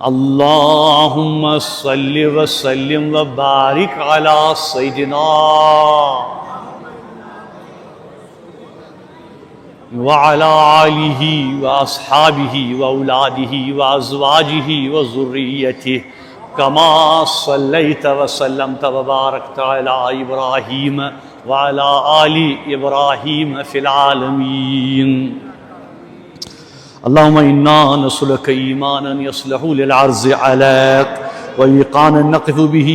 اللہم صلی وسلم وبارک علی سیدنا وعلى آلہ واصحابہ واولادہ وازواجہ وذریتہ کما صلیت وسلمت وبارکت علی ابراہیم وعلى آل ابراہیم فی العالمین اللہم انا نسألک ایمانا یصلح للعرض علیک وایقانا نقف به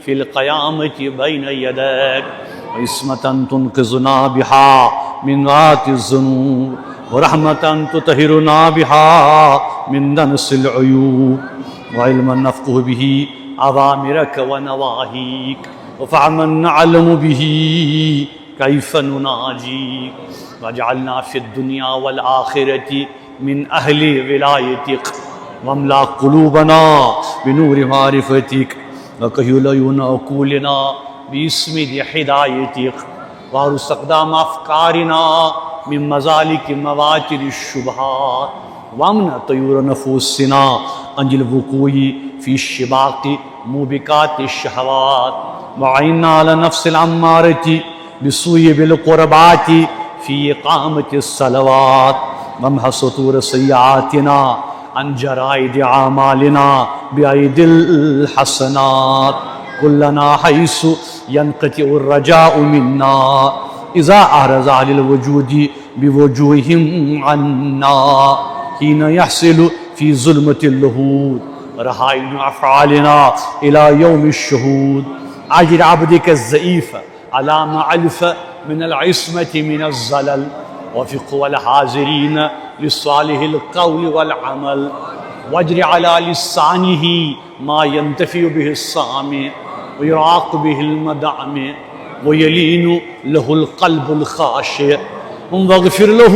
فی القیامة بین یدیک وعصمة تنقذنا بها من غات الذنوب ورحمة تطهرنا بها من دنس العيوب وعلما نفقه به أوامرك ونواهيك وفهما نعلم به كيف نناجيك واجعلنا في الدنيا والآخرة من أهل ولايتك واملأ قلوبنا بنور معرفتك وكحل عيون عقولنا باسم هدايتك وارس اقدام افکارنا من مزالک مواطن الشبہات وامن طیور نفوسنا انجل الوقوع فی الشباق موبقات الشہوات وعینا علی نفس العمارة بسوء بالقربات فی اقامت الصلوات وامح سطور سیئاتنا عن جرائد اعمالنا بعید الحسنات كلنا حيث ينقطع الرجاء منا إذا أعرض على الوجود بوجوههم عنا حين يحصل في ظلمة اللهود رهائن أفعالنا إلى يوم الشهود أجر عبدك الضعيف على ما ألف من العصمة من الزلل وفق والحاضرين لصالح القول والعمل واجر على لسانه ما ينتفع به السامع ويراق به المدعم ويلين له القلب الخاشع واغفر له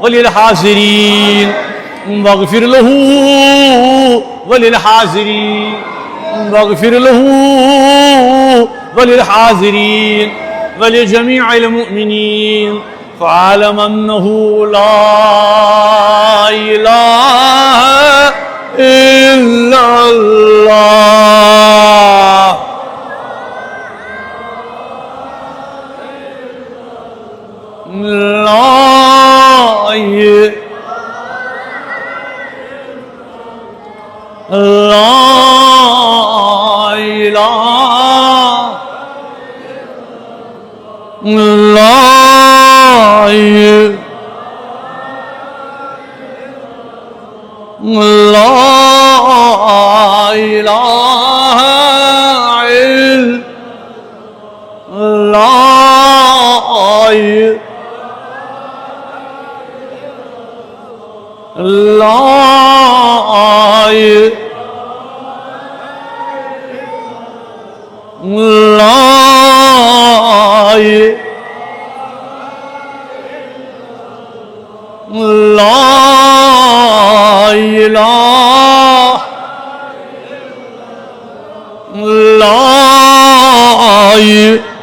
وللحاضرين واغفر له وللحاضرين واغفر له وللحاضرين ولجميع المؤمنين فاعلم أنه لا إله إلا الله لا إله إلا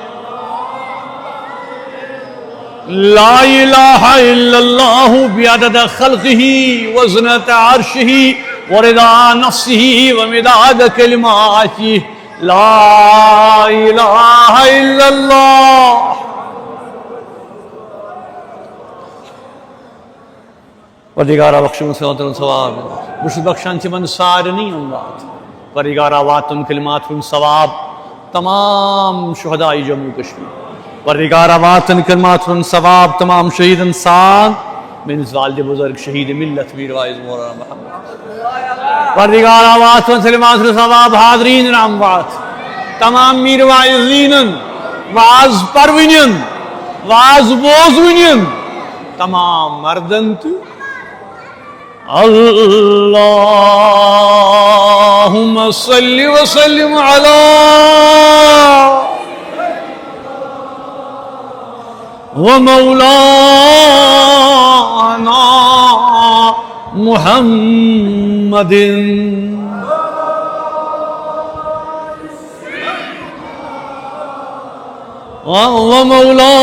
لا إله إلا الله بعدد خلقه وزنة عرشه ورضا نفسه ومداد كلماته لا إله إلا الله پروردگارا بخش مسلمات ثواب مرشد بخشان چمن سارنی اموات پروردگارا واتن کلمات ثواب تمام شہداء جموں کشمیر پروردگارا واتن کلمات ثواب تمام شہید انسان من والد بزرگ شہید ملت میر وائز مولانا محمد پروردگارا واتن کلمات ثواب حاضرین اموات تمام میر وائزین واز پروینین واز بوزوینین تمام مردن تو اللهم صل وسلم على ومولانا محمد ومولانا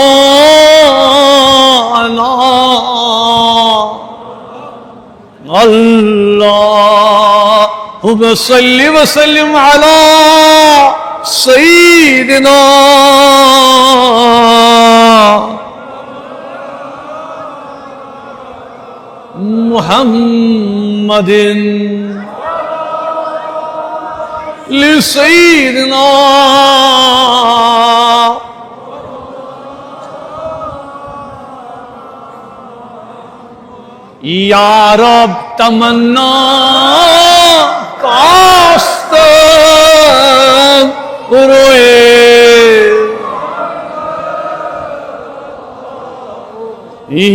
اللہ صل وسلم على سيدنا محمد لسيدنا یا رب تمنا کاست روئے،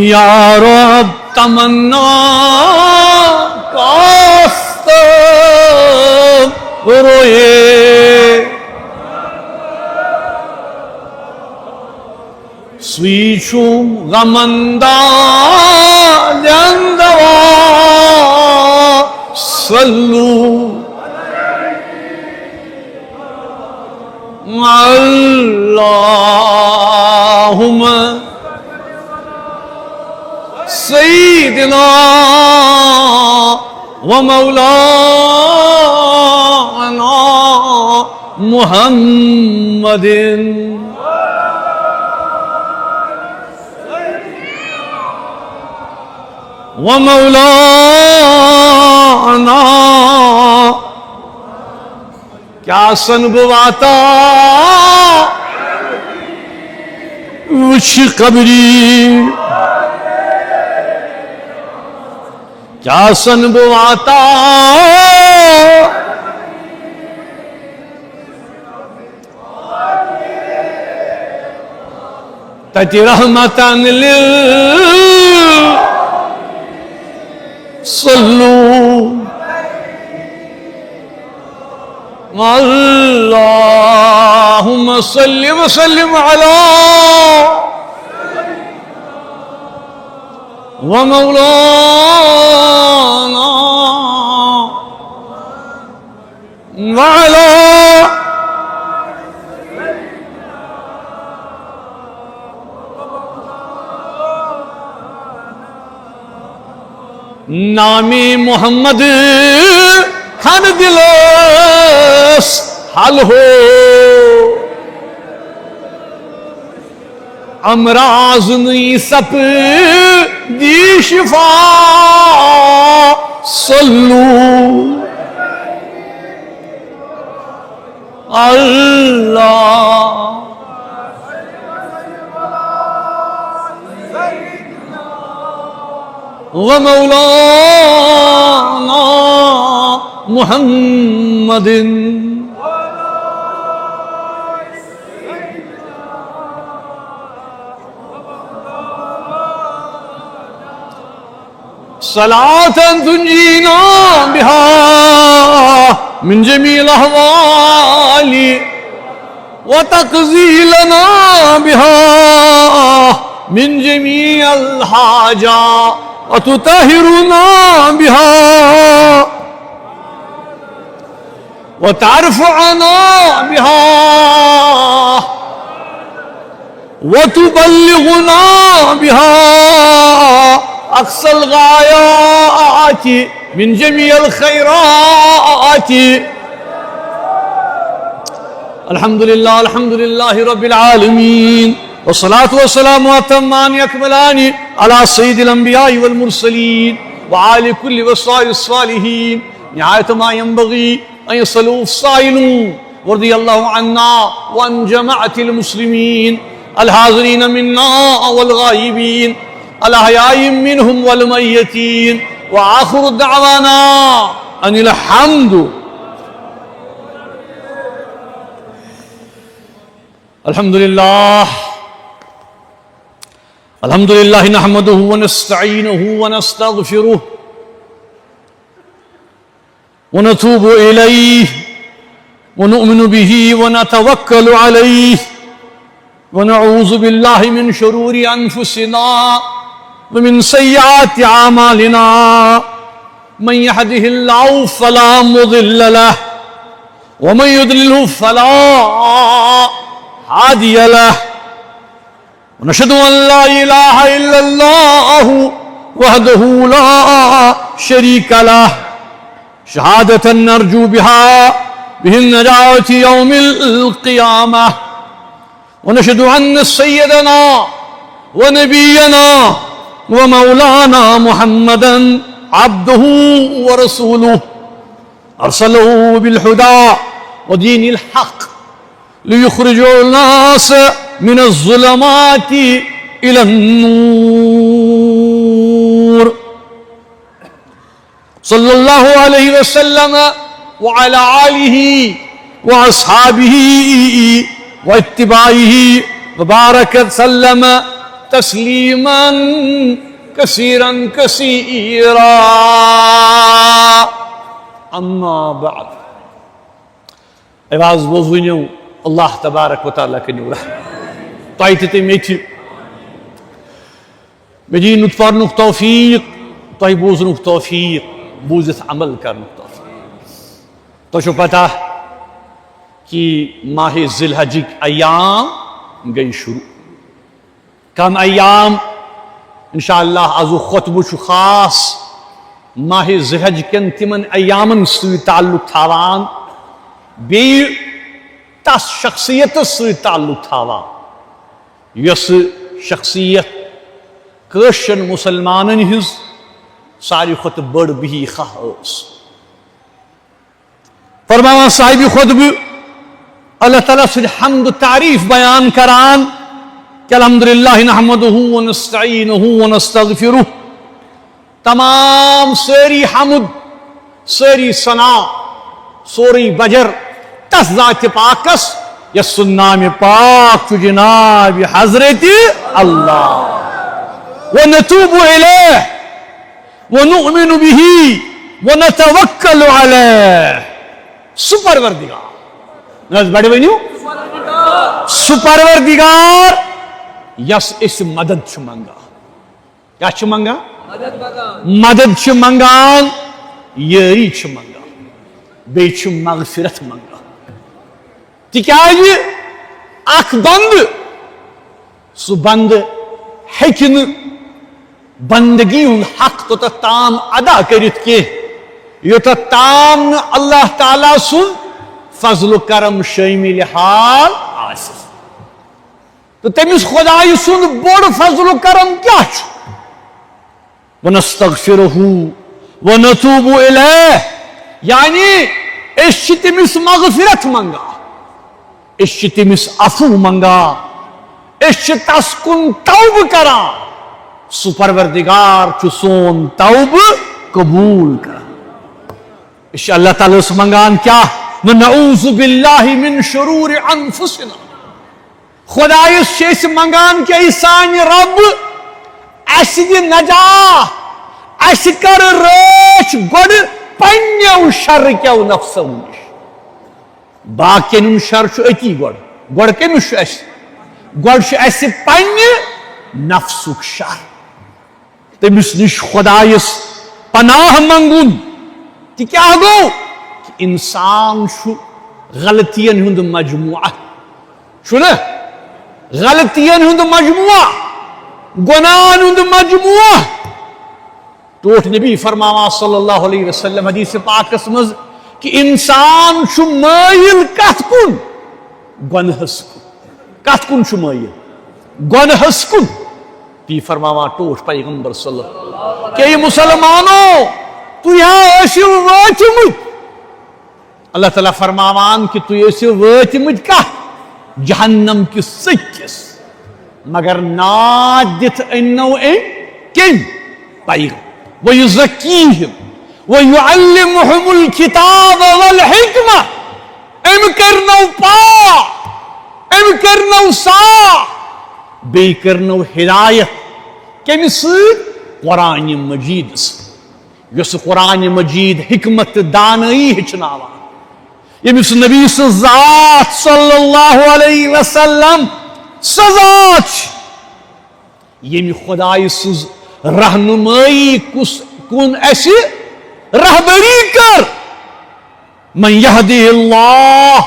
یا رب تمنا کاست روئے، سویچوں غمندہ جندوا صلو اللہم سیدنا و مولانا محمد ومولانا. کیا سنبواتا وچ قبری، کیا سنبواتا تتی رحمتاً صلو اللہم صلی وسلم علی ومولانا وعلا نامی محمد کھن دلس حل ہو، امراض نئی سپ دی شفا صلو اللہ ومولانا محمد. صلاة تنجينا بها من جميع الأهوال وتقضي لنا بها من جميع الحاجات وتطهرنا بها وترفعنا بها وتبلغنا بها أقصى الغايات من جميع الخيرات. الحمد لله رب العالمين، والصلاة والسلام أتمان أكملان على سيد الأنبياء والمرسلين وعلى كل وصايا الصالحين. نهاية ما ينبغي أن يصلوا الصائلون، ورضي الله عنا وعن جماعة المسلمين الحاضرين منا والغائبين الأحياء منهم والميتين، وآخر دعوانا أن الحمد الحمد لله نحمده ونستعينه ونستغفره ونتوب إليه ونؤمن به ونتوكل عليه ونعوذ بالله من شرور أنفسنا ومن سيئات أعمالنا. من يهده الله فلا مضل له ومن يضلله فلا هادي له، ونشهد أن لا إله إلا الله وحده لا شريك له، شهادة نرجو بها به النجاة يوم القيامة. ونشهد أن سيدنا ونبينا ومولانا محمدا عبده ورسوله أرسله بالهدى ودين الحق ليخرج الناس من الظلمات إلى النور. صلى الله عليه وسلم وعلى آله وأصحابه واتباعه وبارك سلم تسليما كثيرا كثيرا. أما بعد. Evaz bozuynu Allah tebarek ve teala kenura. Tayyiti meti. Medin nutfarnuk tawfiq, tayyibuzunuk tawfiq, buzit amal karnuk tawfiq. تو شو پتا کہ ماہ ذی الحج ایام گئی شروع. کم ایام انشاءاللہ ازو خطبہ چھ خاص ماہ ذی الحج کن تمن ایامن سی تعلق تھاوان بی تس شخصیت سی تعلق تھاوان یس شخصیت کشن مسلمانن ہز ساری خط بڑ بہی خاص. فرماوان صاحب خطب اللہ تعالیٰ سے حمد و تعریف بیان کران کہ الحمدللہ نحمدہ ونستعینہ ونستغفرہ. تمام ساری حمد ساری ثنا سوری بجر تس ذات پاکس یس نام پاک چھ جناب حضرت اللہ. ونتوب الیہ ونؤمن به ونتوکل علیہ. سپروردگار ناز بڑے ونیو سپروردگار یس اس مدد چھ منگا. کیا چھ منگا؟ مدد چھ منگان یری چھ منگا بے چھ مغفرت منگا. تکیاز اخ بند سو بند ہیکن بندگی ہن حق تو تام ادا کرت کی یوتا تام اللہ تعالیٰ سن فضل و کرم شامل حال آسہِ. تو تمس خدای سن بوڑ فضل و کرم کیا چھ؟ ونستغفرہ ونتوب الیہ یعنی اس چھ تمس مغفرت منگا، اس چھ تمس عفو منگا، اس چھ تس کن توبہ کران. سپروردگار چھ سون توبہ قبول کران. اس اللہ تعالیٰ اس منگان کیا؟ نعوذ باللہ من شرور انفسنا. خدایس چھ منگان کہ ای سان رب اس دی نجات اس کر رچ گوڑ پنیو شر کیو نفسو نش. باقین شر چھ اتی گوڑ گوڑ کمس چھ اس گوڑ چھ اس پنی نفسک شر. تمس نش خدایس پناہ منگون. کیا گو کہ انسان شو غلطین ہند مجموعہ شو نا غلطین ہند مجموعہ گناہن ہند مجموعہ. ٹوٹ نبی فرماوا صلی اللہ علیہ وسلم حدیث پاکس مز کہ انسان شو مائل کت کن گنہس کن. کت کن شو مائل گنہس کن. پی فرماوا ٹوٹ پیغمبر صلی اللہ علیہ وسلم کہ یہ مسلمانوں تو یہاں ایسیو واتمت. اللہ تعالیٰ فرماوان کہ تو ایسیو واتمت کا جہنم کی سکس مگر ناد دت انو ان کن پیغم ویزکیہم ویعلمہم الکتاب والحکمہ. ام کرنو پا ام کرنو سا بی کرنو ہدایت کمی سید قرآن مجید سے. یس قرآن مجید حکمت دانائی ہچناوان. یمس نبی ذات صلی اللہ علیہ وسلم سزات یم خدای سز رہنمائی کن ایسی رہبری کر. من یہدی اللہ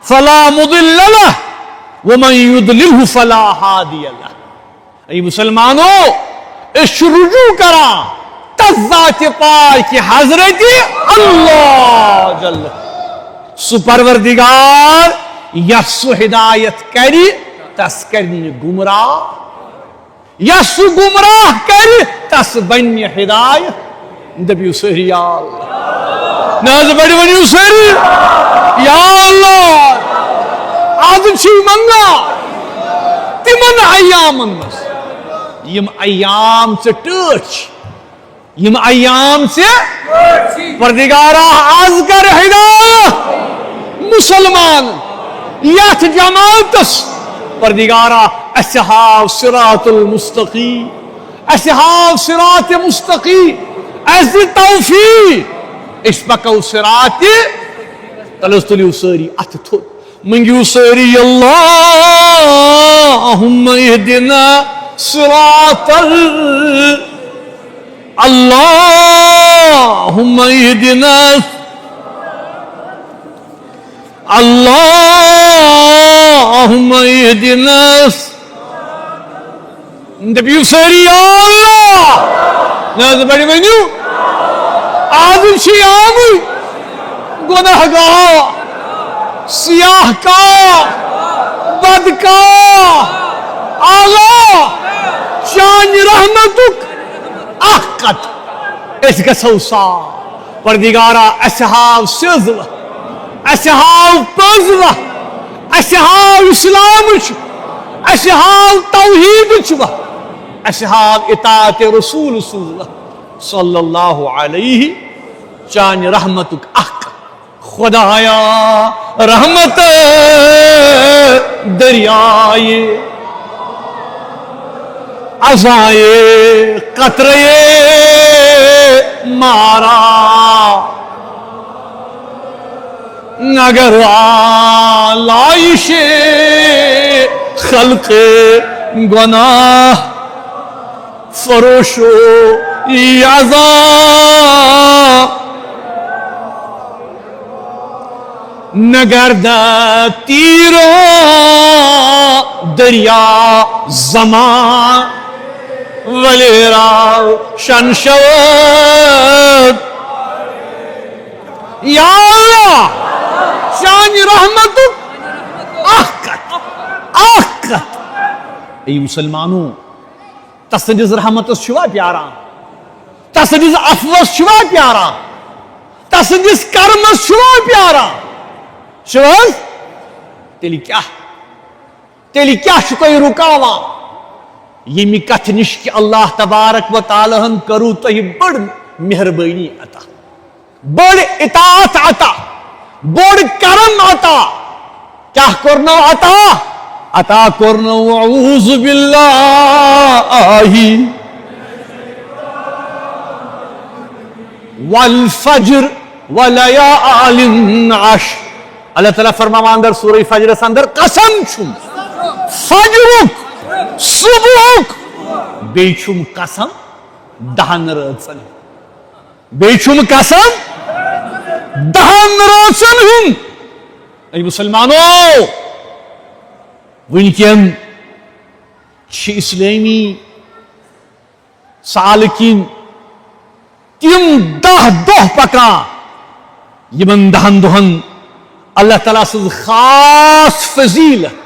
فلا مضل لہ ومن یضللہ فلا ہادی لہ. ای مسلمانوں اس رجوع کرا تذات پائے کہ حضرت اللہ جل سو پروردگار یس سو ہدایت کری تس کرنی گمراہ یس سو گمراہ کری تس بنی ہدایت دبیو سہری یا اللہ ناز بڑی ونیو سہری یا اللہ آج چھی منگا تمن ایامن مس یم ایام سے ٹچ یم ایام سے پردگارہ آز کر ہدایت مسلمان یت جماعتس پردگارہ اسہاو صراط المستقیم اسہاو صراط مستقیم اس توفیق اس پکو صراط تلس تلیو ساری ات تھو منگیو ساری اللہم اہدنا صراط اللہم اہدنا اللہم اہدنا دبیو ساری یا اللہ ناز بڑی ونیو آدم چھی آمو گناہ گاہ سیاہ کا بد کا آلہ چان رحمتک احقت اس گسو سا پردگارہ اسہاو سزلہ اسہاو پزلہ اسہاو اسلام اسہاو توحید اسہاو اطاعت رسول صلی اللہ علیہ چان رحمتک احقت خدایا رحمت دریائے عزائے قطرے مارا اگر آلائش خلق گناہ فروشو عذاب نگردہ تیرو دریا زمان ولیرا شنشود یا اللہ شان رحمتک احقت احقت ای مسلمانوں تسندز رحمتس شوا پیارا تسندز افوس شوا پیارا تسندز کرمس شوا پیارا شواز تیلی کیا شکوئی رکاوا یمی کتھ نش کہ اللہ تبارک و تعالی ہن کرو تہ بڑ مہربانی عطا بڑ اطاعت عطا بڑ کرم عطا کیا کرنو عطا کرنو اعوذ باللہ والفجر ولیال عشر اللہ تعالیٰ فرماوان در سورہ فجر اندر قسم چھم فجرک صبحک بیچم قسم دہن راتن بیچم قسم دہن راتن ہن ای مسلمانوں ونکین چھ اسلامی سالکین تم 10 دہ پکان یمن 10 دہن اللہ تعالیٰ سز خاص فضیلت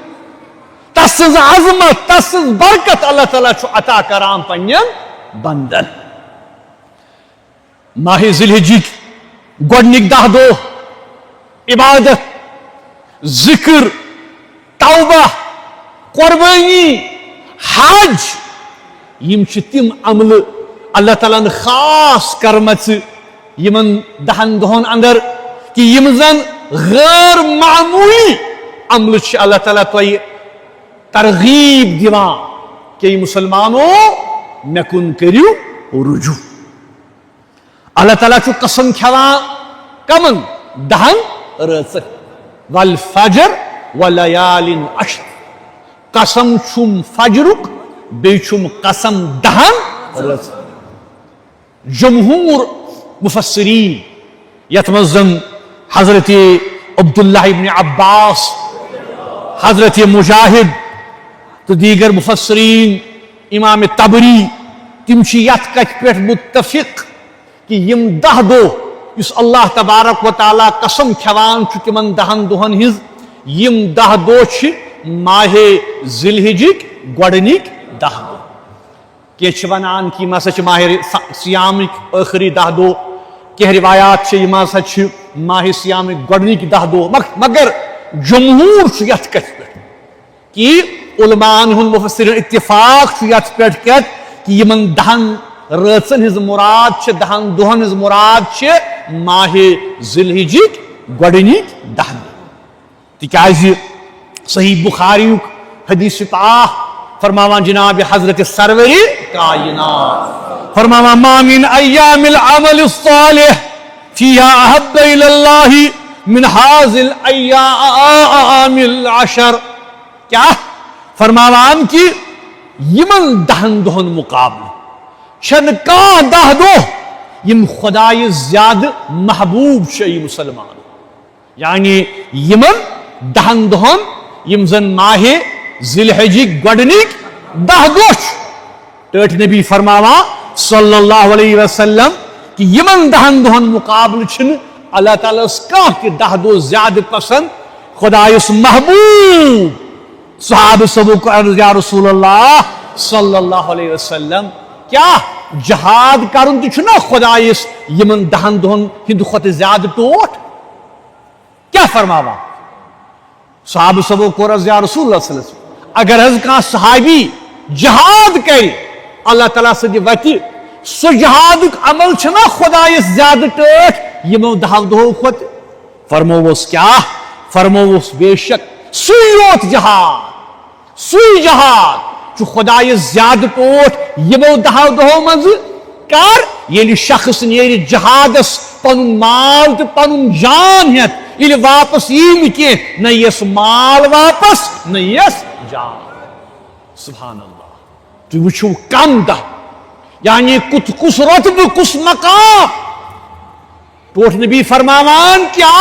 تسز عظمت تسز برکت اللہ تعالیٰ چھو عطا کرام پنین بندن ماہ ذی الحجہ گوڈنک 10 دہ عبادت ذکر توبہ قربانی حج یم چھ تم عمل اللہ تعالیٰ نے خاص کرمت یمن 10 دہن اندر کہ یم زن غیر معمولی عمل چھ اللہ تعالیٰ تو ترغیب دیوان کہ مسلمانوں مکن کریو رجوع اللہ تعالیٰ چھو قسم کھوان کمن 10 راتن والفجر ولیال عشر قسم چھم فجرک بیچم قسم 10 راتن جمہور مفسرین یتمزن حضرت عبداللہ ابن عباس حضرت مجاہد تو دیگر مفسرین امام تبری تم یت کتھ پہ متفق کہ یم 10 دہ اس اللہ تبارک و تعالیٰ قسم کھیوان تمن 10 دہن ہز یم 10 دہ ماہ ذی الحجک گۄڈنِک 10 دہ کہ ونان کہ ہسا ماہ سیامک آخری 10 دہ کہ روایات ہسا ماہ سیامک گۄڈنِک 10 دہ مگر جمہور یت کتھ پہ کہ علماءن ہند مفسرین اتفاق یت پہ کہ یمن 10 رٲژن ہز مراد 10 دہن ہز مراد ماہ ذی الحجک گۄڈنِک 10 دہ تکیاز صحیح بخاری حدیث پاک فرماوان جناب حضرت سرور کائنات فرماوان ما من ایام العمل الصالح فيها احب الى الله من هذه الايام العشر کیا فرماوان کہ یمن 10 دہن مقابل چھن کان 10 دہ یم خدای زیادہ محبوب چھ مسلمان یعنی یمن 10 دہن یم زن ماہ ذی الحجک گۄڈنِک 10 دہ ٹٲٹھۍ نبی فرماوان صلی اللہ علیہ وسلم کہ یمن 10 دہن مقابل چھن اللہ تعالیٰ کانٛہہ تہِ 10 دہ زیادہ پسند خدایس محبوب صحابہ سبو کو عرض یا رسول اللہ صلی اللہ علیہ وسلم کیا جہاد کرن تہ چھنا خدایس یمن 10 دہن ہند کھۄتہٕ زیادہ ٹوٹھ کیا فرماوان صحابہ سبو کو عرض یا رسول اللہ صلی اللہ علیہ وسلم اگر حض کان صحابی جہاد کر اللہ تعالیٰ سدِ وتہِ سو جہادک عمل چھنا خدایس زیادہ ٹٲٹھ یمو 10 دہو کھۄتہٕ فرمووس کیا فرمووس بے شک سُے یوت جہاد سُے جہاد خدایس زیادہ ٹوٹھ یمو 10 دہو مز کر ییٚلہِ شخص نیرِ جہادس پنُن مال تہٕ پنُن جان ہیٚتھ ییٚلہِ واپس یی نہٕ کینٛہہ نہ یس مال واپس نہ یس جان سبحان اللہ تُہۍ وٕچھِو کم دہ یعنی کُس رۄتبہٕ کُس مقام ٹوٹھ نبی فرماوان کیا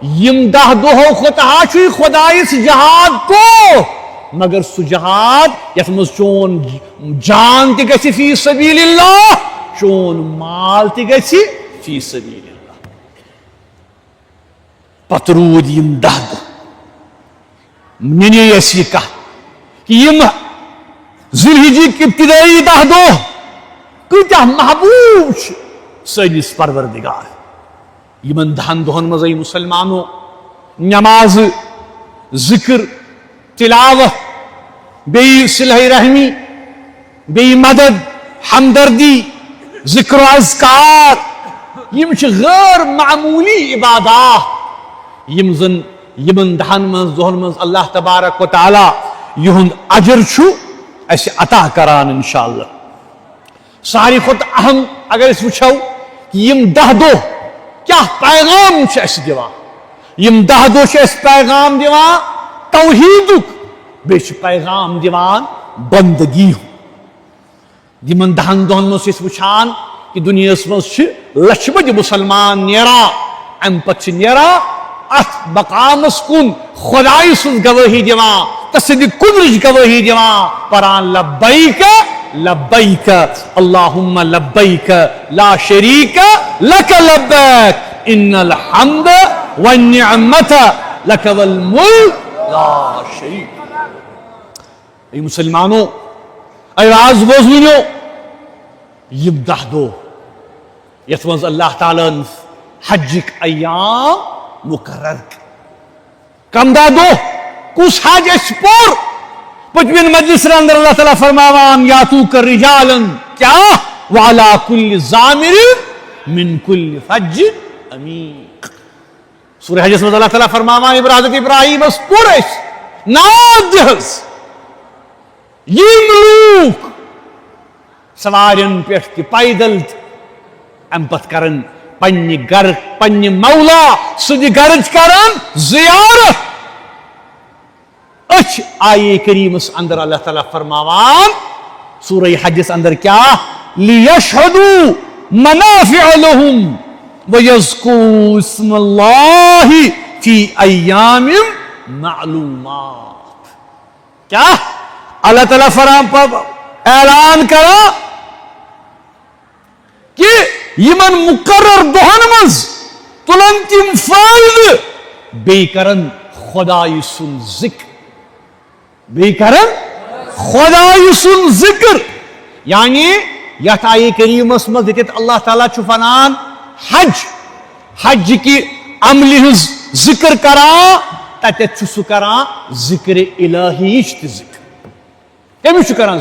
یم 10 دہو کھۄتہٕ چھُے خدایس جہاد ٹوٹھ مگر سُہ جہاد یتھ منٛز چون جان تہِ گژھِ فی سبیل اللہ چون مال تہِ گژھِ فی سبیل اللہ پتہٕ روٗد یم 10 دہ نِنے اَسہِ یہِ کتھ کہ یم ذی الحجک ابتدائی 10 دہ کۭتیاہ محبوب چھِ سٲنِس پروردگار یمن 10 دہن منٛز مسلمانو نماز ذکر تلاوت بیٚیہِ صلہ رحمی بیٚیہِ مدد ہمدردی ذکر و اذکار یم چھِ غیر معمولی عبادات یم زن یمن 10 دہن منٛز اللہ تبارک و تعالیٰ یہند اجر چھُ اَسہِ عطا کران انشاءاللہ ساروی کھۄتہٕ اہم اگر أسۍ وٕچھو کہ یم 10 دہ کیا پیغام چھِ اَسہِ دِوان یم 10 دہ چھِ اَسہِ پیغام دِوان توحیدُک بیٚیہِ چھِ پیغام دِوان بندگی ہُنٛد یمن 10 دہن منٛز چھِ أسۍ وٕچھان کہ دُنیاہس منٛز چھِ لچھِ بٔدۍ مُسلمان نیران امہِ پتہٕ چھِ نیران اتھ مقامس کُن خداے سٕنٛز گوٲہی دِوان تسٕنٛدِ قُدرٕچ گوٲہی دِوان پران لبیک لبیک اللہم لبیک لا شریک لک لبیک ان الحمد والنعمت لک والملک لا شریک ای مسلمانو ای راز بوزنیو یم 10 دہ یتھ منٛز اللہ تعالیٰ حجک ایام مقرر کم 10 دہ کس حج اس پور پتمن مجلس اندر اللہ تعالیٰ فرماوان یاتوک رجالا کیا وعلا کل ضامر من کل فج عمیق سورہ حجس میں اللہ تعالیٰ فرماوان حضرت ابراہیم اس پور اس ناد دہز یم لوک سوارن پیٹھ تہ پیدل ام پت کرن پنہ گر پنہ مولا سد گرج کرن زیارت اچھ آیے کریمس اندر اللہ تعالیٰ فرماوان سورہ حجس اندر کیا لیشہدوا منافع لهم ویذکروا اسم اللہ فی ایام معلومات کیا اللہ تعالیٰ اعلان کران کہ یمن مقرر دہن مز تلن تم فائدہ بیٚیہِ کرن خدائی سن ذکر بیٚیہِ کرن خدائی سن ذکر یعنی یتھ آیے کریمس مز دتت اللہ تعالیٰ چھ ونان حج کی عملہ ہز ذکر کران تتت چھ سہ کران ذکر الہی تہ ذکر کمس چھ کران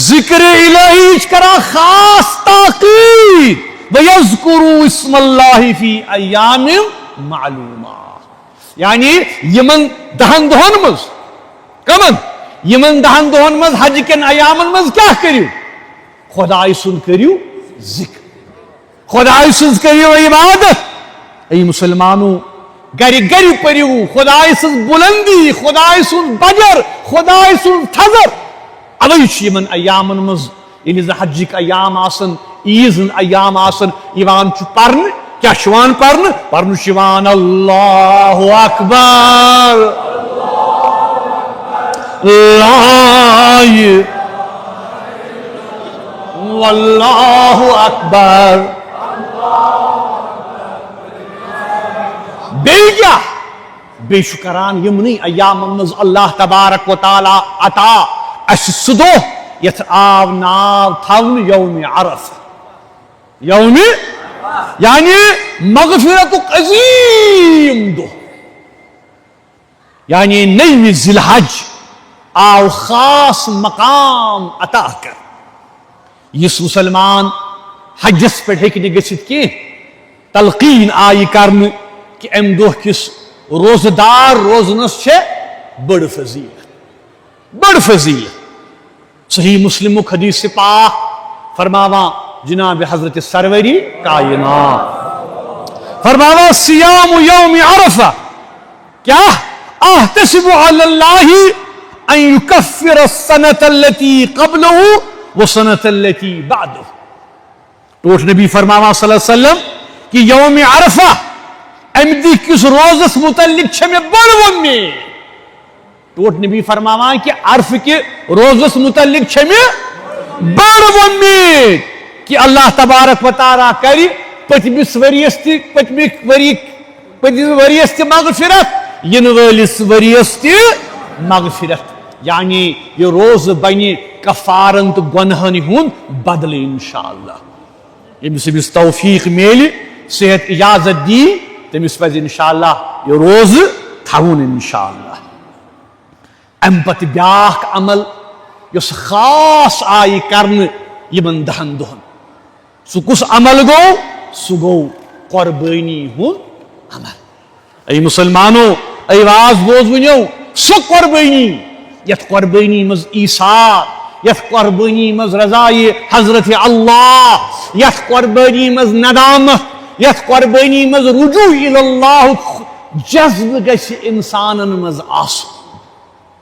ذکر الہی کران خاص تاکید وَيَذْكُرُوا اسْمَ اللَّهِ فِي أَيَّامٍ مَعْلُومَاتٍ یعنی یمن دہن دہن مز کمن یمن دہن دہن مز حج کن ایامن مز کیا کریو خدای سن کریو ذکر خدای سن کریو عبادت ای مسلمانوں گری گری پریو خدای سن بلندی خدای سن بجر خدای سن تھزر اوی چھ یمن ایامن مز یعنی حجک ایام آسن عیز ایام آسن ایوان چھ پرن کیا شوان پرن شوان اللہ اکبر واللہ اکبر بیجا بے شکران یمنی ایام مز اللہ تبارک و تعالی عطا اس صدو یت آو ناو تھون یوم عرفہ یوم یعنی مغفرت عظیم دو یعنی نئی ذی الحج آو خاص مقام عطا کر یس مسلمان حجس پہ ہیکہ گژھتھ کی تلقین آئی کرن کہ ام دہ کس روزدار روزنس بڑ فضیلت صحیح مسلم حدیث پاک فرماوا جناب حضرت سروری کائنات فرماوا صیام یوم عرفہ کیا احتسب علی اللہ ان یکفر السنة التي قبله والسنة التي بعده ٹوٹ نبی فرماوا صلی اللہ علیہ وسلم کہ یوم عرفہ امدی کس روزس متعلق چھے میں بڑھون میں ٹوٹ نبی فرماوا کہ عرف کے روزس متعلق چھے میں بڑھون میں کہ اللہ تبارک و تعالیٰ کری پتمس وریس تی مغفرت ین والس وریس تی مغفرت یعنی یہ روز بنی کفارن تو گنہن ہون بدل انشاءاللہ یمس توفیق میلی صحت اجازت دی تمس پز انشاءاللہ یہ روز تھون انشاءاللہ ام پت بیاکھ عمل یس خاص آئی کرن یمن دہن دہن سو کس عمل گو سو گو قربانی ہون عمل ای مسلمانوں ای واز بوز ونیو سو قربانی یت قربانی مز ایثار یت قربانی مز رضائی حضرت اللہ یت قربانی مز ندامت یت قربانی مز رجوع اللہ جذب گژھِ انسانن مز آسن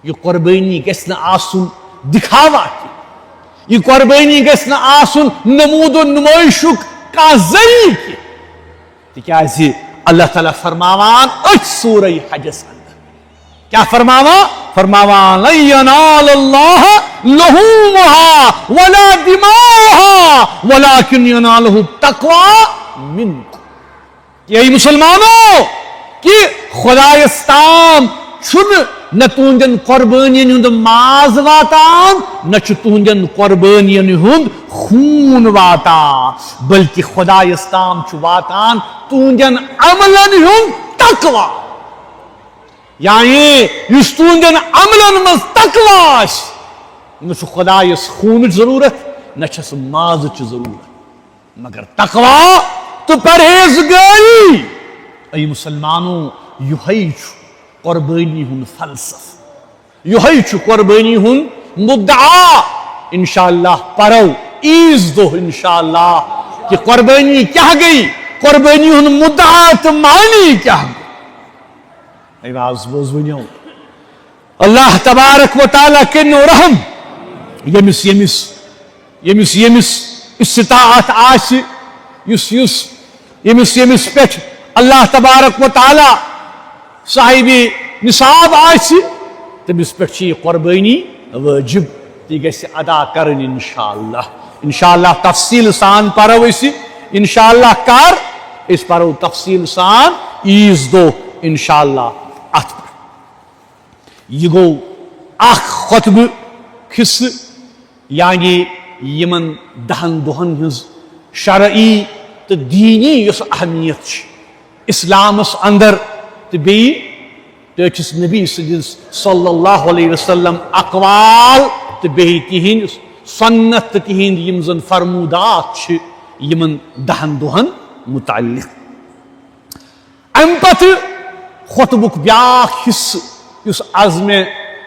یہ قربانی گژھِ نہ آسن دکھاوا کی یہ قربانی گژھِ نہ آسن نمود و نمائشک کا ذریعہ کی تکیازِ اللہ تعالیٰ فرماوان اچ سورہ حجس اندر کیا فرماوان لن ینال اللہ لحومها ولا دماؤها ولكن ینالہ التقوی منکم یہی مسلمانوں کہ خدایستان چھن نہ تہندین قربانین ہند ماز واتان نہ تہندین قربانین ہند خون واتان بلکہ خدایستان چھ واتان تہندین عملن ہند تقوی یعنی اس تہندین عملن مز تقوی نہ خدایس خونچ ضرورت نہ چھس مازچ ضرورت مگر تقوی تو پرہیزگاری ای مسلمانوں یہی قربانی ہن فلسف یہی قربانی ہن مدعا انشاءاللہ پرو عیز دو انشاءاللہ کہ قربانی کیا گئی قربانی ہن مدعا تو معنی کیا گئی ای باز بوز ونیو اللہ تبارک و تعالیٰ کنو رحم یمس استطاعت آسی یمس پیچ اللہ تبارک و تعالیٰ صاحب نصاب آسی تمس پہ قربانی واجب تی گژھِ ادا کرٕنۍ انشاءاللہ انشاءاللہ تفصیل سان پرو أسۍ انشاءاللہ کر أسۍ پرو تفصیل سان عیز دۄہ انشاءاللہ اتھ پٮ۪ٹھ یہ گوٚو اکھ خطبہٕ حصہٕ یعنی یمن 10 دۄہن ہٕنٛز شرعی تہٕ دیٖنی یۄس اہمیت چھِ اسلامس اندر تہٕ بیٚیہِ ٹٲٹھِس نبی سٕنٛدِس صلی اللہ علیہ وسلم اقوال تہٕ بیٚیہِ تِہنٛدۍ سنت تہٕ تِہنٛدۍ یِم زن فرموٗدات چھِ یمن 10 دۄہن متعلق امہِ پتہٕ خطبُک بیٛاکھ حصہٕ یُس آز مےٚ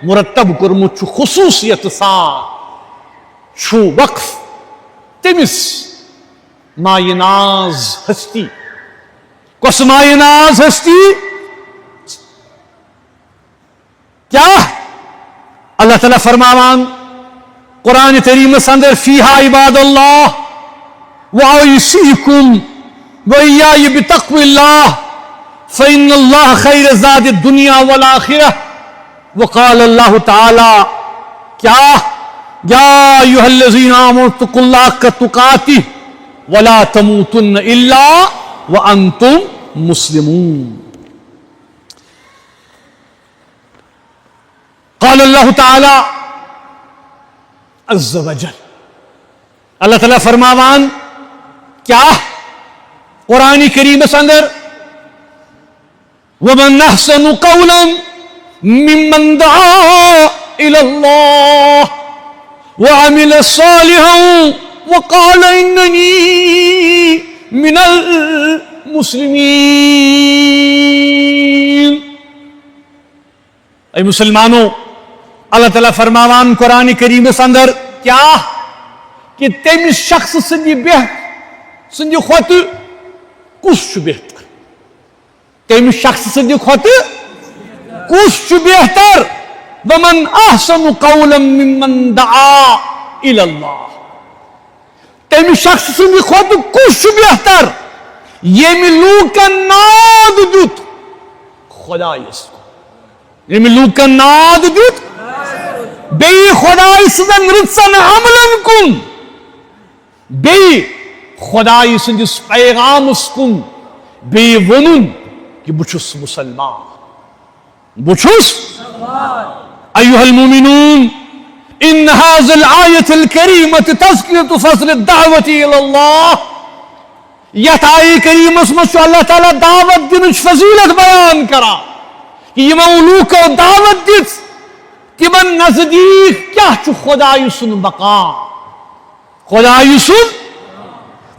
مرتب کوٚرمُت چھُ خصوٗصیت سان چھُ وقف تٔمِس مایہِ ناز ہستی کۄس مایہِ ناز ہستی کیا اللہ تعالیٰ فرماوان قرآن کریمس اندر فیہا عباد اللہ وأوصيكم وإياي بتقوى الله فإن الله خير زاد الدنيا والآخرة وقال الله تعالى کیا يا أيها الذين آمنوا اتقوا الله حق تقاته ولا تموتن إلا وأنتم مسلمون قال الله تعالى عز وجل اللہ تعالیٰ فرماوان کیا قرآن کریم اندر ومن احسن قولا ممن دعا الى اللہ وعمل صالحا وقال اننی من المسلمین اے مسلمانوں اللہ تعالیٰ فرماوان قرآن کریم اندر کیا کہ تمس شخص سندِ کھۄتہٕ کُس چھُ بہتر تمس شخص سندِ کھۄتہٕ کُس چھُ بہتر ومن احسن قولا ممن دعا الى اللہ تمس شخص سندِ کھۄتہٕ کُس چھُ بہتر ییٚمہِ لوٗکن ناد دیُت خۄدایس ییٚمہِ لوٗکن ناد دیُت بیٚیہِ خۄداے سٕنٛدٮ۪ن رٕژن عملن کُن بیٚیہِ خۄداے سٕنٛدِس پیغامس کُن بیٚیہِ ووٚنُن کہ بہٕ چھُس مُسلمان بہٕ چھُس أيها المؤمنون إن هذه الآية الكريمة تذكرة فضل الدعوة إلى الله یتھ آیہِ کریٖمس منٛز چھُ اللہ تعالیٰ دعوت دِنٕچ فضیلت بیان کران کہ یِمو لوٗکو دعوت دِژ تِمن نزدیٖک کیٛاہ چھُ خۄدایہِ سُنٛد مقام خۄدایہِ سُنٛد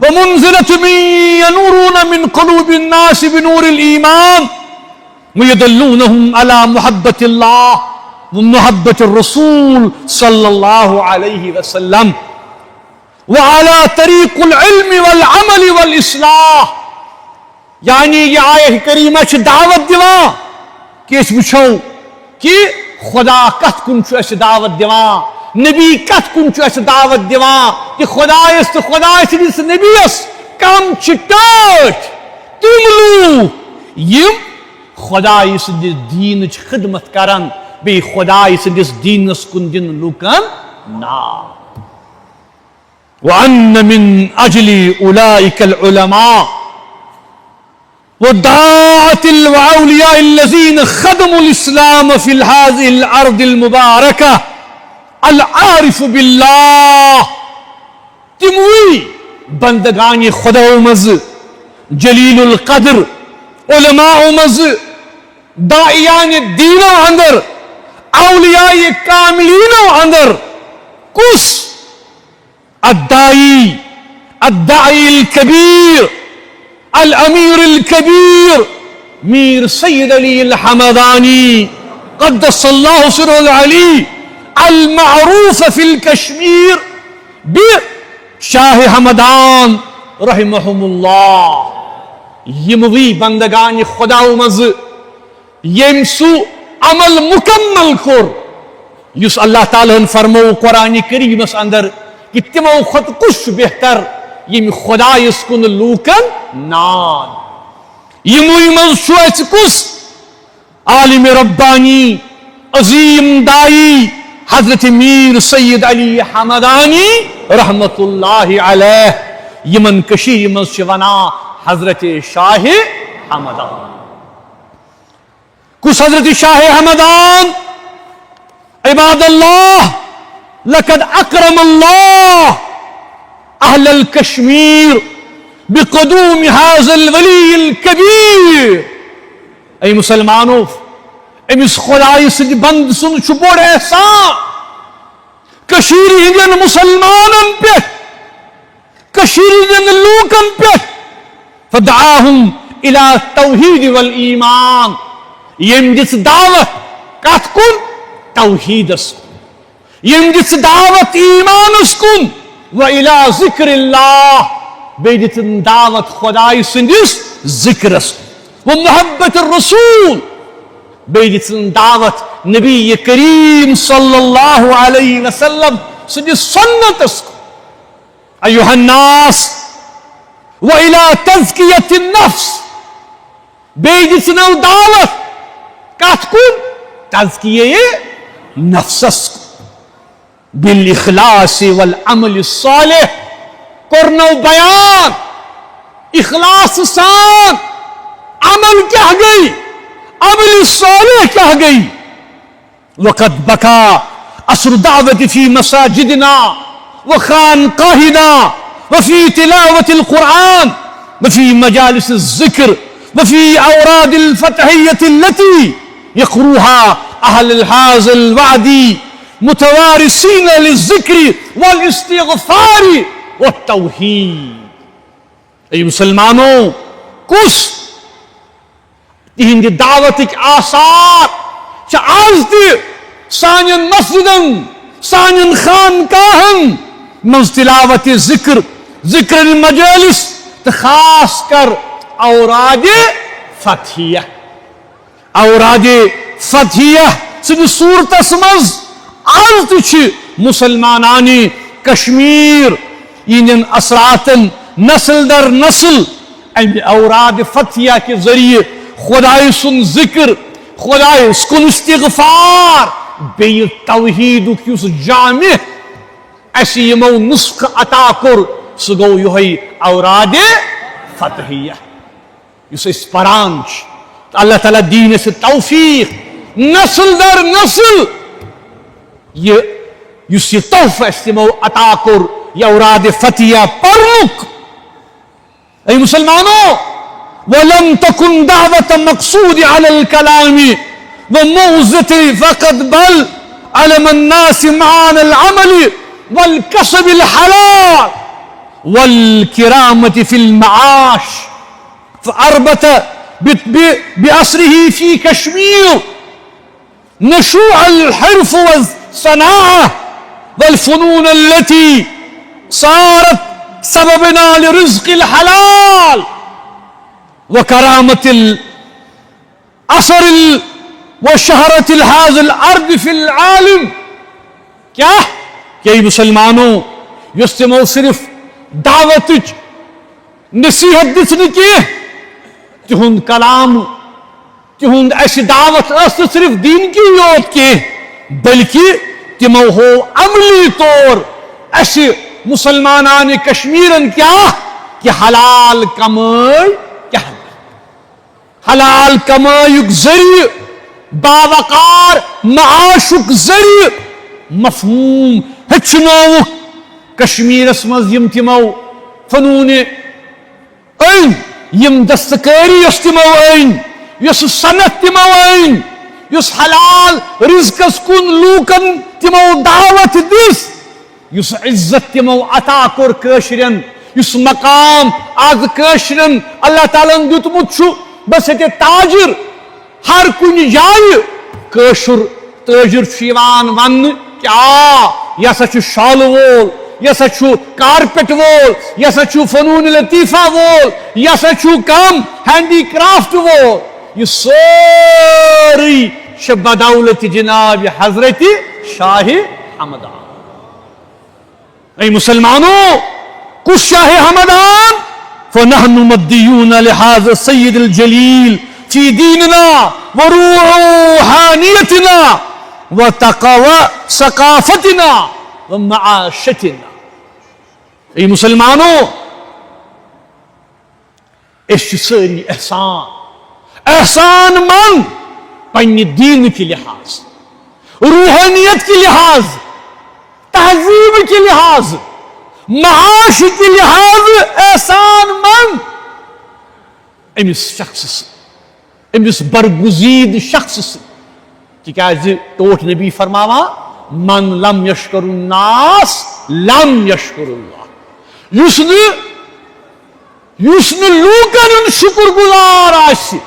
ومنزلة من ينورون من قلوب الناس بنور الإيمان ويدلونهم على محبة الله ومحبة الرسول صلى الله عليه وسلم وعلى طريق العلم والعمل والإصلاح یعنی یہ آیہ کریمہ چھ دعوت دیوان کہ اس وچھو کہ خدا کتھ کن چھُ اسہِ دعوت دیوان نبی کتھ کن چھُ اسہِ دعوت دیوان کہ خدایس تو خداے سٕنٛدِس نبیس کم چھِ ٹٲٹھۍ تِم لوٗکھ یِم خداے سٕنٛدِس دیٖنٕچ خدمت کرن بیٚیہِ خداے سٕنٛدِس دیٖنس کُن دِن لوٗکن ناو وأن من أجل أولئك العلماء والدعاة وأولياء الذين خدموا الإسلام في هذه الأرض المباركة العارف بالله تموي بندگان خدا مز جلیل القدر علماء مز داعیان دین اندر اولیاء کاملین اندر کس الداعی الكبیر الامیر الكبیر میر سید علی الحمدانی قدس اللہ سرہ العلی المعروف فی الکشمیر بشاہ حمدان رحمہم اللہ یموی بندگان خدا مز یم سو عمل مکمل کور یس اللہ تعالیٰ فرمو قرآن کریمس اندر کہ تمو خود کش بہتر یم خدایس کن لوکن نان یموی مز شو کس عالم ربانی عظیم دائی حضرت میر سید علی حمدانی رحمت اللہ علیہ یمن کشیر مز ونا حضرت شاہ حمدان. کس حضرت شاہ حمدان؟ عباد اللہ لقد اکرم اللہ اہل الکشمیر بقدوم هذا الولی الکبیر. اے مسلمانو، امس خدای سند بند سن چھ بوڑ احسان کشیر ہندین مسلمانن پہ، کشیر ہندین لوکن پہ. فدعاہم الى التوحید والایمان. یم دس دعوت کت کن؟ توحیدس کن. یم دس دعوت ایمانس کن. وَإِلَى ذِكْرِ اللَّهِ. بیٚیہِ دِژٕن دعوت خدای سٕنٛدِس ذِکرس کن. وَمُحبَّتِ الرسول. بیٚیہِ دِژٕن دعوت نبی کریم صلی اللہ علیہ وسلم سٕنٛدِس سنتس کن. ایُّہا الناس وَإِلَى تَزْكِيَةِ النَّفْس. بیٚیہِ دِژنو دعوت کت کن؟ تزکیہ نفسس کن. بالاخلاص والعمل الصالح. کرنو بیان اخلاص سان. عمل کیا گئی؟ عمل صالح کیا گئی؟ وقد بقى اثر الدعوة في مساجدنا وخانقاهنا وفي تلاوة القرآن وفي مجالس الذكر وفي أوراد الفتحية التي يقروها أهل هذا الوعد متوارثين للذكر والاستغفار والتوحيد. اے مسلمانوں، کس تہند دعوتک آثار چھ آز تہ سانین مسجدن سانین خانقاہن مز تلاوت ذکر، ذکر المجالس، تو خاص کر اوراد فتحیہ. اوراد فتحیہ سن صورتس مز آز تہ مسلمانان کشمیر یہندین اثراتن نسل در نسل ام اوراد فتحیہ کے ذریعے خدای سن ذکر، خدای سن استغفار، بیٚیہِ توحیدُک یُس جامع اسہِ یمو نسخہ عطا کوٚر سُہ گوٚو یِہوٚے اوراد فتحیہ یُس أسۍ پران چھِ. اللہ تعالیٰ دین اسہِ توفیق نسل در نسل یُس یہِ تحفہ اسہِ تِمو عطا کوٚر یہ اوراد فتحیہ پرنُک. اے مسلمانوں، وَلَمْ تَكُنْ دعوة مقصود على الكلام وموزة فقط بل علم الناس معان العمل والكسب الحلال والكرامة في المعاش. فأربت بأسره في كشمير نشوء الحرف والصناعة والفنون التي صارت سببنا لرزق الحلال وكرامة الأثر وشهرة هذا الأرض في العالم. کیا کہ مسلمانوں، یس تمو صرف دعوت نصیحت دن کی تہند کلام تہند اس دعوت اس صرف دین کی یوت کی، بلکہ تمو ہو عملی طور اس مسلمانان کشمیرن کیا کہ حلال کمائی کیا حلال کمائیک ذریعہ باوقار معاشک ذریعہ مفہوم ہچنوک. کشمیرس مز یم تمو فنون این یم دستکاری یس تمو این یس صنعت تمو این یس حلال رزقس کن لوکن تمو دعوت دس، یس عزت تمو عطا کور کشرین، یس مقام آز کشرین اللہ تعالیٰ دیتمت چھو بس یہ تاجر ہر کن جائے کشر تاجر شیوان ون کیا یہ سا چھو شال وول، یہ سا چھو کارپٹ وول، یہ سا چھو فنون لطیفہ وول، یہ سا چھو کام ہینڈی کرافٹ وول. یہ ساری بدولت جناب حضرت شاہ حمدان. اے مسلمانوں، کس شاہ حمدان؟ فنحن مدیون لهذا السید الجلیل فی دیننا وروحانیتنا وثقافتنا ومعاشتنا. اے مسلمانوں، اس ساری احسان من پنہ دین کے لحاظ، روحانیت کے لحاظ، تہذیب کے لحاظ، معاش کے لحاظ احسان من امس شخص امس برگزید شخص تکیازِ ٹوٹ نبی فرماوا من لم یشکر الناس لم یشکر اللہ. یس لوکن ہند شکر گزار آسی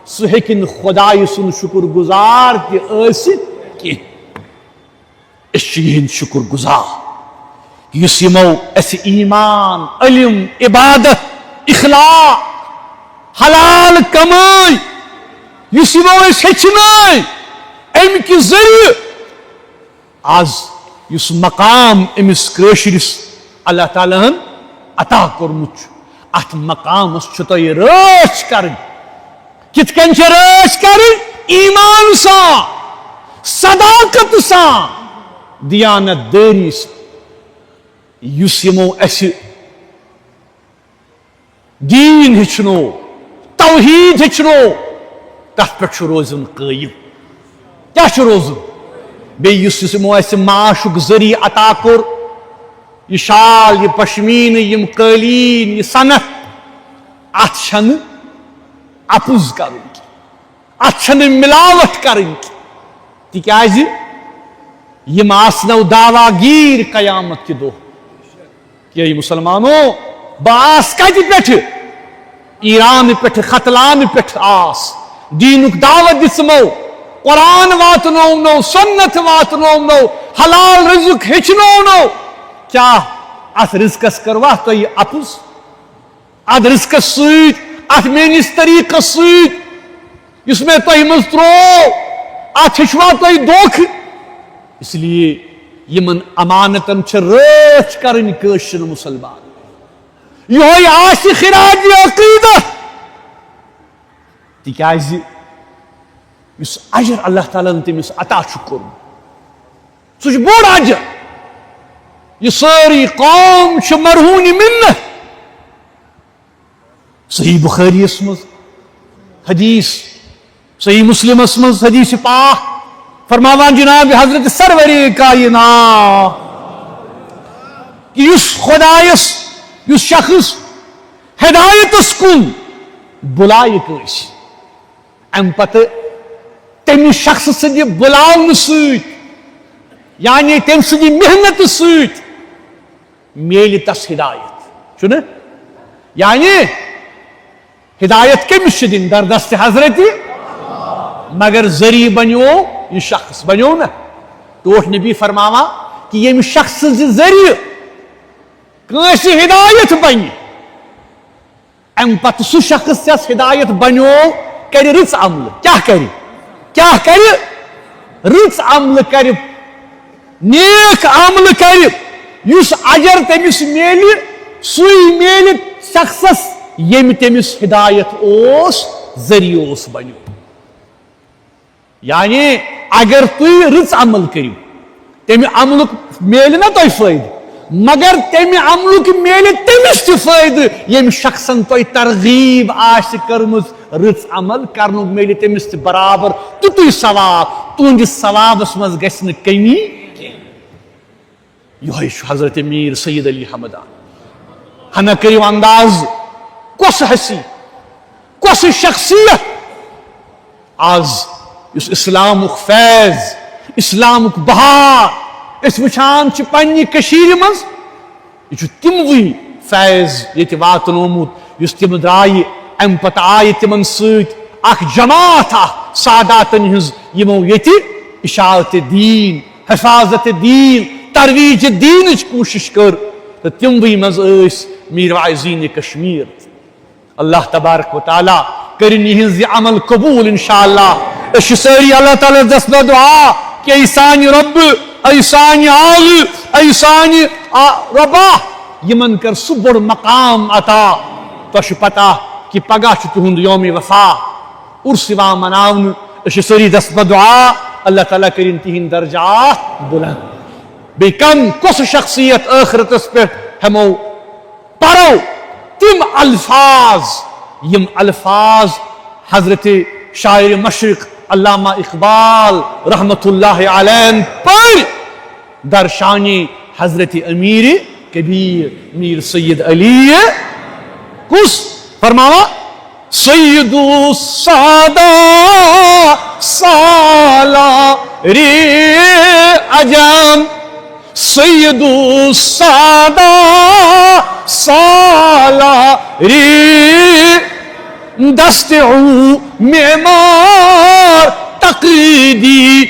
سہ ہیکن خدائے سن شکر گزار تہ ٲسِتھ کینٛہہ. أسۍ چھِ یِہنٛدۍ شکر گزار یُس یِمو اَسہِ ایمان، علم، عبادت، اخلاق، حلال کمٲے یُس یِمو أسۍ ہیٚچھنٲے اَمہِ کہِ ذٔریعہٕ آز یُس مقام أمِس کٲشرِس اللہ تعالیٰ ہن عطا کوٚرمُت چھُ، اتھ مقامس چھُ تۄہہِ رٲچھ کرٕنۍ. کِتھ کٔنۍ چھِ رٲچھ کرٕنۍ؟ ایمان سان، صداقت سان، دیانت دٲری سان. یُس یِمو اَسہِ دیٖن ہیٚچھنو، توحیٖد ہیٚچھنو، تتھ پٮ۪ٹھ چھُ روزُن قٲیِم. کیٛاہ چھُ روزُن؟ بیٚیہِ یُس یِمو اَسہِ معاشُک ذٔریعہٕ عطا کوٚر، یہ شال، یہ پشمیٖنہٕ، یِم قٲلیٖن، یہِ صنعت، اتھ چھنہٕ اپُز کرُن کینٛہہ، اتھ چھنہٕ مِلاوٹ کرٕنۍ کینٛہہ. تِکیٛازِ یِم آسنو دعوا گیٖر قیامت کہِ دۄہ. کہ مسلمانو بہٕ آس کتہِ پٮ۪ٹھٕ؟ ایران پٮ۪ٹھٕ، ختلان پٮ۪ٹھٕ آس. دیٖنُک دعوت دِژمو، قرآن واتنوونو، سنت واتنوونو، حلال رزق ہیٚچھنوونو. کیٛاہ اتھ رزقس کٔروا تۄہہِ اپُز؟ اتھ رزقس سۭتۍ، اتھ میٲنِس طریٖقس سۭتۍ یُس مےٚ تۄہہِ منٛز تروو، اتھ ہیٚچھوا تۄہہِ دھوکھٕ؟ اس لیے یمن امانتن چھِ رٲچھ کرٕنۍ کٲشِر مُسلمان. یِہوے آسہِ خراج عقیٖدت. تِکیٛازِ یُس اجر اللہ تعالیٰ ہن تٔمِس عطا چھُ کوٚرمُت سُہ چھُ بوٚڑ اجر. یہ سٲری قوم چھِ مرہوٗنہِ مِنت. صحیح بخاریَس منٛز حدیث، صحیح مسلمس منٛز حدیث پاک فرماوان جناب حضرت سرور کائنات کہ یُس خدایس، یُس شخص ہدایتس کُن بُلایہِ کٲنٛسہِ، امہِ پتہٕ تمہِ شخصہٕ سٕنٛدِ بُلاونہٕ سۭتۍ، یعنی تٔمۍ سٕنٛدِ محنتہٕ سۭتۍ میلہِ تس ہدایت. چھُنہ؟ یعنی ہدایت کٔمِس چھِ دِنۍ؟ دردست حضرت، مگر ذریعہ بنیو یہ شخص، بنیو نا. ٹوٹھ نبی فرماوا کہ ییٚمہِ شخص سٕنٛزِ ذریعہ کٲنٛسہِ ہدایت بنہِ، امہِ پتہٕ سُہ شخص یس ہدایت بنیو کرِ رٕژ عملہٕ. کیٛاہ کرِ؟ کیٛاہ کرِ؟ رٕژ عملہٕ کرِ، نیک عملہٕ کرِ. یُس اجر تٔمِس میلہِ سُے میلہِ شخصس ییٚمہِ تٔمِس ہدایت اوس ذریعہ اوس بنیو. یعنی اگر تُہۍ رٕژ عمل کٔرِو تمہِ عملُک میلہِ نا تۄہہِ فٲیدٕ، مگر تمہِ عملُک میلہِ تٔمِس تہِ فٲیدٕ ییٚمہِ شخصن تۄہہِ ترغیٖب آسہِ کٔرمٕژ رٕژ عمل کرنُک، میلہِ تٔمِس تہِ برابر تیُتُے ثواب. تُہنٛدِس ثوابس منٛز گژھِ نہٕ کٔمی کینٛہہ. یِہوے چھُ حضرت میٖر سید علی حمدان. ہنا کٔرِو انداز، کۄس ہسی، کۄس شخصیت آز یُس اسلامُک فیض، اسلامُک بہار أسۍ وٕچھان چھِ پننہِ کٔشیٖرِ منٛز. یہِ چھُ تِموٕے فیض ییٚتہِ واتنومُت یُس تِم درٛایہِ. امہِ پتہٕ آیہِ تِمن سۭتۍ اکھ جماعت، اکھ ساداتن ہٕنٛز، یِمو ییٚتہِ اشاعت دیٖن، حفاظت دیٖن، ترویج دیٖنٕچ کوٗشش کٔر. تہٕ تِموٕے منٛز ٲسۍ میٖر واعظیٖنِ کشمیٖر. اللہ تبارک و تعالیٰ کٔرِنۍ یِہنٛز یہِ عمل قبوٗل انشاء اللہ. أسۍ چھِ سٲری اللہ تعالیٰ دس دعا کہ اے سانہِ رۄبہٕ، اے سانہِ عالہٕ، اے سانہِ رۄبا یِمن کر سُہ بوٚڑ مقام عطا. تۄہہِ چھُ پتہ کہ پگاہ چھُ تُہُنٛد یومِ وفا، عُرس یِوان مناونہٕ. أسۍ چھِ سٲری دس دعا اللہ تعالیٰ کرن تہند درجات بلند بی کم کس شخصیت آخرتس پہ ہمو پرو تم الفاظ یم الفاظ حضرت شاعر مشرق علامہ اقبال رحمت اللہ علیہ پر در شان حضرت امیر کبیر میر سید علی کس فرماوا سید السادہ سالار عجم سید السادہ سالار دست معمار تقریدی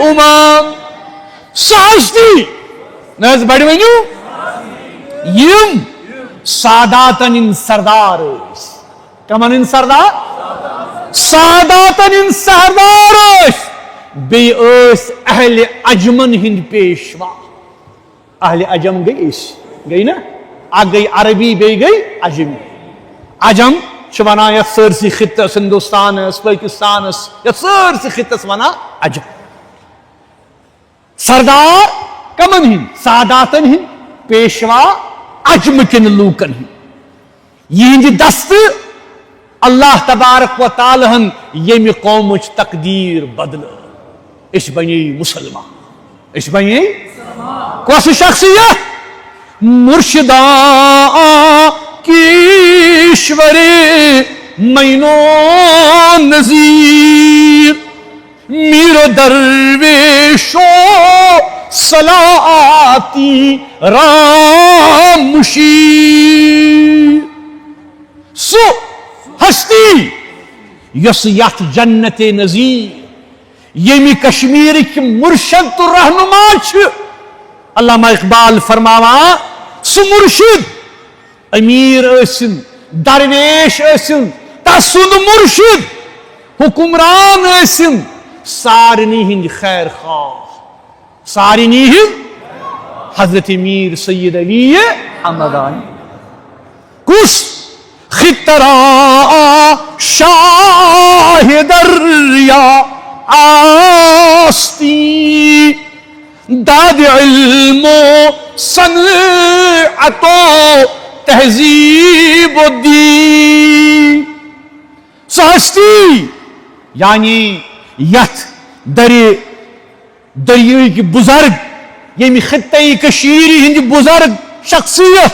امام ساشتی ناز بڑی ونیو یم ساداتن ان سردار کمن ان سردار ساداتن ان سردار بی اس اہل عجمن ہند پیشوا اہل عجم گئی نا اگ گئی عربی بی گئی عجمی عجم ونان یت سرسی خطس ہندوستانس پاکستانس یت سرسی خطس ونان عجم سردار کمن ہند ساداتن ہند پیشوا عجم کن لوکن ہند یہند دست اللہ تبارک و تعالی ہن یم قومچ تقدیر بدل اس بنی مسلمان اس بنی کس شخصیت مرشدہ کیشوری مینو نذیر میر درویشو صلاتی رام مشیر سو ہستی یس یت جنت نذیر یمی کشمیر کی مرشد تو رہنما علامہ اقبال فرماوا سو مرشد امیر اسن درویش اسن تسند مرشد حکمران اسن سارنی ہند خیر خواہ سارنی ہند حضرت میر سید علی حمدانی کس خطرا شاہ دریا آستی داد علم و صنعت و تہذیب و دین سہستی یعنی یت دریائی کی بزرگ یمی خطی کشیری ہندی بزرگ شخصیت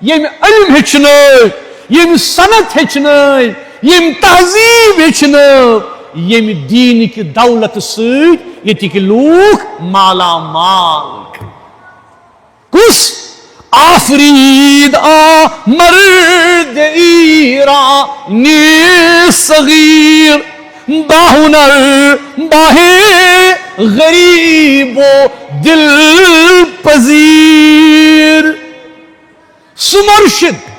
یم علم ہچنائی یم صنعت ہچنائی یم تہذیب ہچنائی یم دین کی دولت سید یتی کی لوگ مالا مال کس آفرید مرد ایرانی صغیر باہنر باہے غریب و دل پذیر سمرشد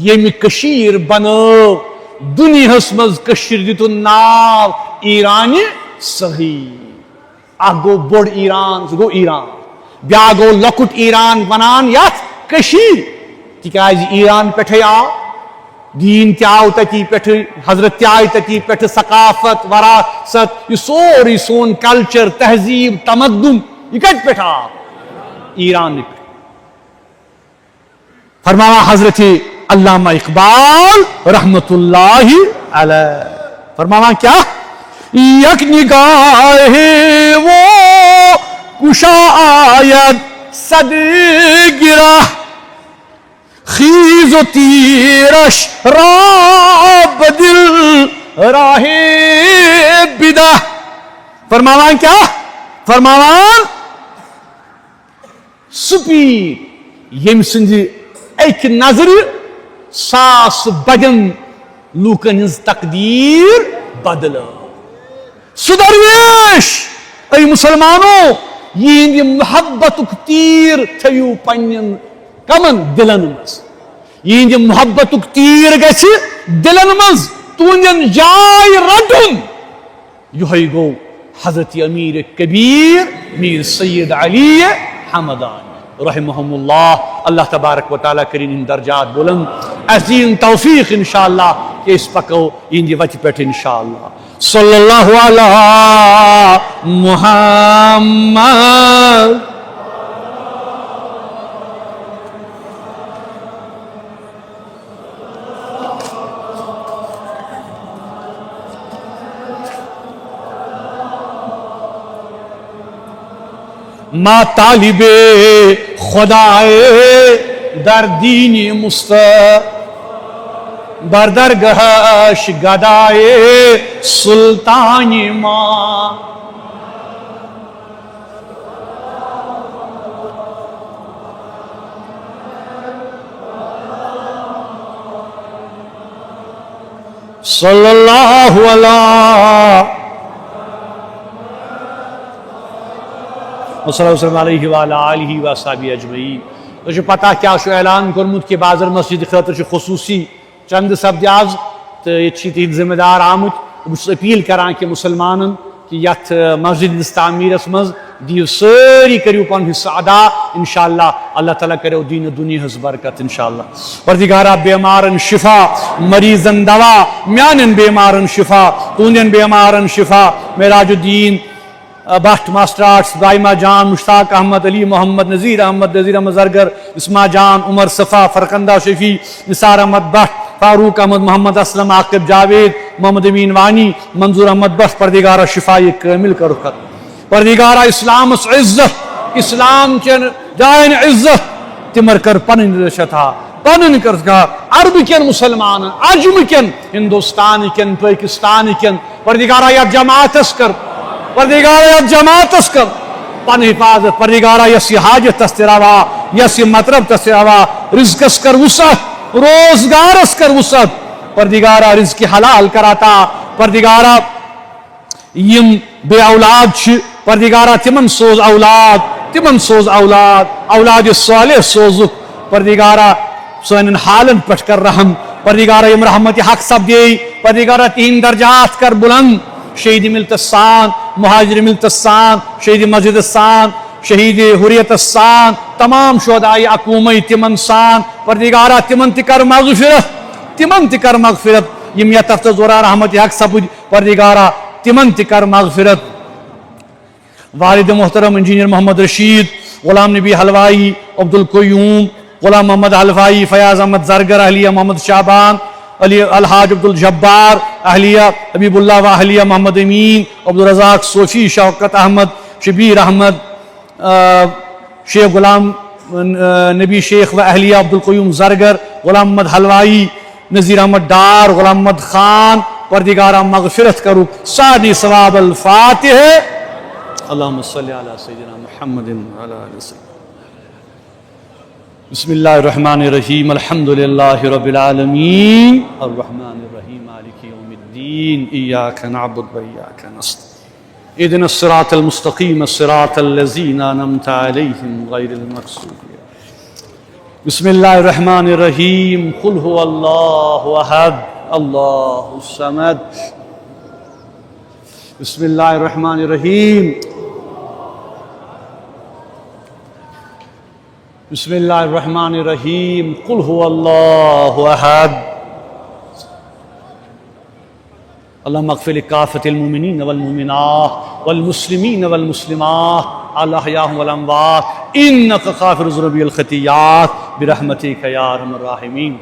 یمی کشیر بنو دنیا مز کشیر دیتو ناو ایرانی صغیر اگو بڑ ایران گو ایران بیا گو لکٹ ایران بنان یت کشیر تکیاز ایران پٹھے آو دین تہ آو تتی پٹھ حضرت تہ آئی تتی پٹھ ثقافت وراثت یہ سوری سون کلچر تہذیب تمدن یہ کت پٹھ آو ایران پٹھ فرمایا حضرت علامہ اقبال رحمت اللہ علیہ فرمایا کیا یک نگاہ وہ کشا آید صد گرہ خیز و تیرش را بدل راہ بدہ فرمایا کیا فرمایا سپیر یم سندی ایک نظر ساس بدن لوکن ہز تقدیر بدل سدرویش اے مسلمانوں یہ محبت تیر تھیو پنن کمن دلن مز یہ محبت تیر گژھِ دلن مز تہندین جائے رٹن یہ گو حضرت امیر کبیر میر سید علی حمدانی رحمهم اللہ. اللہ تبارک و تعالیٰ کرین ان درجات بلند. عظیم توفیق انشاءاللہ کہ اس پکو ان دی وجہ پیٹھ انشاءاللہ. صلی اللہ علی محمد. ما طالب خدائے در دین بر درگاہش گدائے سلطان ما. صلی اللہ علیہ صلی اللہ وسلم علیہ وعلی آلہ وصحبہ اجمعین. تو پتہ کیا اعلان کورمت کہ بازر مسجد خاطر خصوصی چند سبدیاز تو یہ تہند ذمہ دار آمت. بہت اپیل کران کہ مسلمانن کہ یت مسجد تعمیرس مز دیو ساری کریو پن حصہ ادا انشاءاللہ. اللہ تعالیٰ کرو دین دنیا ہز برکت انشاءاللہ. پروردگارا بیمارن شفا، مریضن دوا، میانن بیمارن شفا، تہندین بیمارن شفا. Meraj Uddin Bhat master arts, Daima Jan, Mushtaq Ahmad, Ali Mohammad, Nazir Ahmad Zargar, Asma Jan, Umar Safa, Farkhanda Shafi, Nisar Ahmad Bhat, Farooq Ahmad, Mohammad Aslam, Aqib Javed, Mohammad Amin Wani, Manzoor Ahmad Bhat. پروردگارا شفائی کامل کرو خط. پروردگارا اسلام عزت، اسلام چن جائن عزت تمر کر پنن رشتہ پنن کر عرب کن مسلمان، عجم کن، ہندوستان کن، پاکستان کن. پروردگارا یا جماعت کر، پروردگارا یا جماعت کر پن حفاظت. پروردگارا یسی حاجت تستروا، یسی مطلب تستروا. رزق کر وسعت، روزگار کر وسعت. پروردگارا رزق حلال کراتا. پروردگارا یم بے اولاد چھ، پروردگارا تمن سوز اولاد، تمن سوز اولاد، اولاد صالح سوزک. پروردگارا سوئن حالن پٹ کر رحم. پروردگارا یم رحمت حق سب دی. پروردگارا تین درجات کر بلند. شہید ملت السان، مہاجر ملت السان، شہید مسجد السان، شہید حریت السان، تمام شہدائی اقومی تمن سان. پروردگارا تمن تکر مغفرت، تمن تکر مغفرت. یم یتفت زورا رحمت حق سبج. پروردگارا تمن تکر مغفرت. والد محترم انجینئر محمد رشید، غلام نبی حلوائی، عبدالقیوم، غلام محمد حلوائی، فیاض احمد زرگر، اہلیہ محمد شعبان، علی الحاج عبدالجبار، اہلیہ حبیب اللہ و اہلیہ محمد امین، عبدالرزاق صوفی، شوکت احمد، شبیر احمد، شیخ غلام نبی شیخ و اہلیہ عبدالقیوم زرگر، غلام محمد حلوائی، نذیر احمد ڈار، غلام محمد خان. پروردگارا مغفرت کرو. سادی ثواب الفاتح. اللہم صلی علی سیدنا محمد وعلی آلہ وسلم. بسم اللہ الرحمن الرحیم. الحمدللہ رب العالمین الرحمن الرحیم مالک یوم الدین. ایاک نعبد و ایاک نستعین. اہدنا الصراط المستقیم الصراط الذین انعمت علیہم غیر المغضوب. بسم اللہ الرحمن الرحیم. قل هو اللہ احد اللہ الصمد. بسم اللہ الرحمن الرحیم. بسم اللہ الرحمن الرحیم. قل هو اللہ احد. اللہم اغفر لکافۃ المؤمنین والمؤمنات والمسلمین والمسلمات الاحیاء والاموات انک غافر الذنوب والخطیئات برحمتک یا ارحم الراحمین.